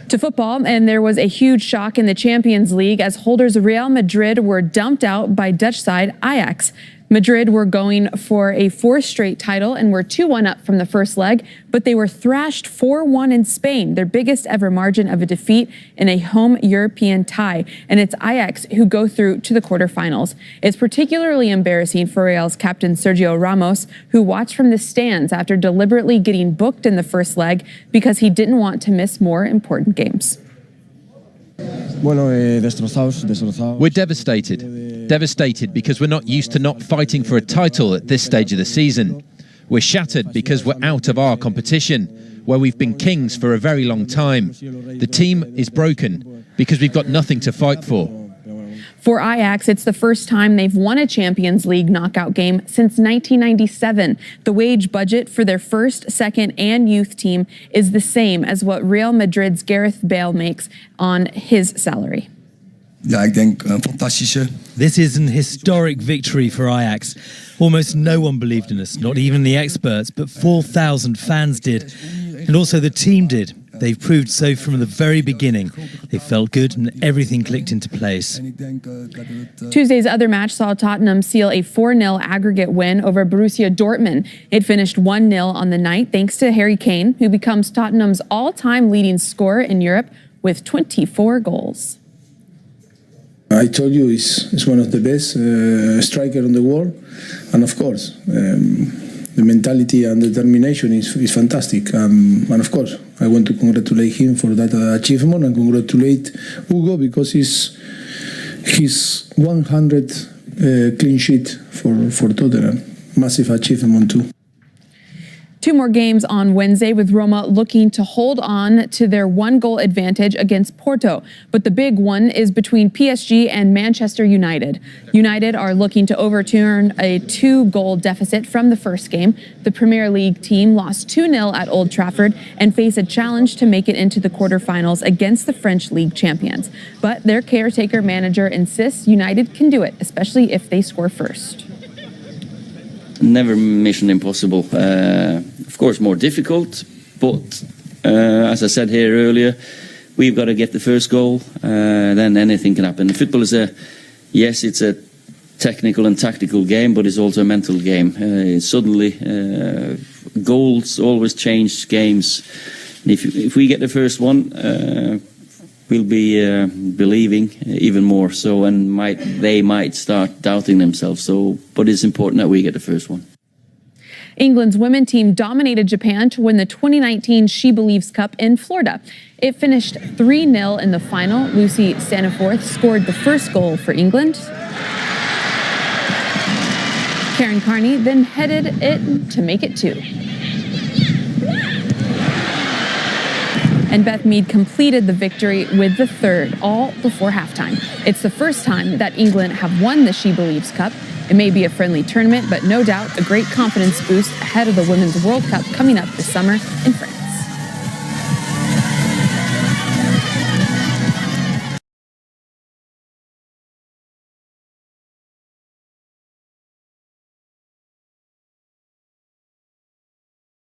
To football, and there was a huge shock in the Champions League as holders Real Madrid were dumped out by Dutch side Ajax. Madrid were going for a fourth straight title and were 2-1 up from the first leg, but they were thrashed 4-1 in Spain, their biggest ever margin of a defeat in a home European tie. And it's Ajax who go through to the quarterfinals. It's particularly embarrassing for Real's captain Sergio Ramos, who watched from the stands after deliberately getting booked in the first leg because he didn't want to miss more important games. We're devastated because we're not used to not fighting for a title at this stage of the season. We're shattered because we're out of our competition, where we've been kings for a very long time. The team is broken because we've got nothing to fight for. For Ajax, it's the first time they've won a Champions League knockout game since 1997. The wage budget for their first, second, and youth team is the same as what Real Madrid's Gareth Bale makes on his salary. This is an historic victory for Ajax. Almost no one believed in us, not even the experts, but 4,000 fans did. And also the team did. They've proved so from the very beginning. They felt good and everything clicked into place. Tuesday's other match saw Tottenham seal a 4-0 aggregate win over Borussia Dortmund. It finished 1-0 on the night thanks to Harry Kane, who becomes Tottenham's all-time leading scorer in Europe with 24 goals. I told you he's one of the best strikers in the world, and of course the mentality and determination is fantastic. And of course I want to congratulate him for that achievement and congratulate Hugo because he's 100 clean sheet for Tottenham. Massive achievement too. Two more games on Wednesday with Roma looking to hold on to their one-goal advantage against Porto. But the big one is between PSG and Manchester United. United are looking to overturn a 2-goal deficit from the first game. The Premier League team lost 2-0 at Old Trafford and face a challenge to make it into the quarterfinals against the French league champions. But their caretaker manager insists United can do it, especially if they score first. Never mission impossible. Of course, more difficult, but as I said here earlier, we've got to get the first goal, then anything can happen. Football is yes, it's a technical and tactical game, but it's also a mental game. Suddenly, goals always change games. And if we get the first one, we'll be believing even more. So, and they might start doubting themselves. So, but it's important that we get the first one. England's women team dominated Japan to win the 2019 She Believes Cup in Florida. It finished 3-0 in the final. Lucy Staniforth scored the first goal for England. Karen Carney then headed it to make it 2. And Beth Mead completed the victory with the third, all before halftime. It's the first time that England have won the She Believes Cup. It may be a friendly tournament, but no doubt a great confidence boost ahead of the Women's World Cup coming up this summer in France.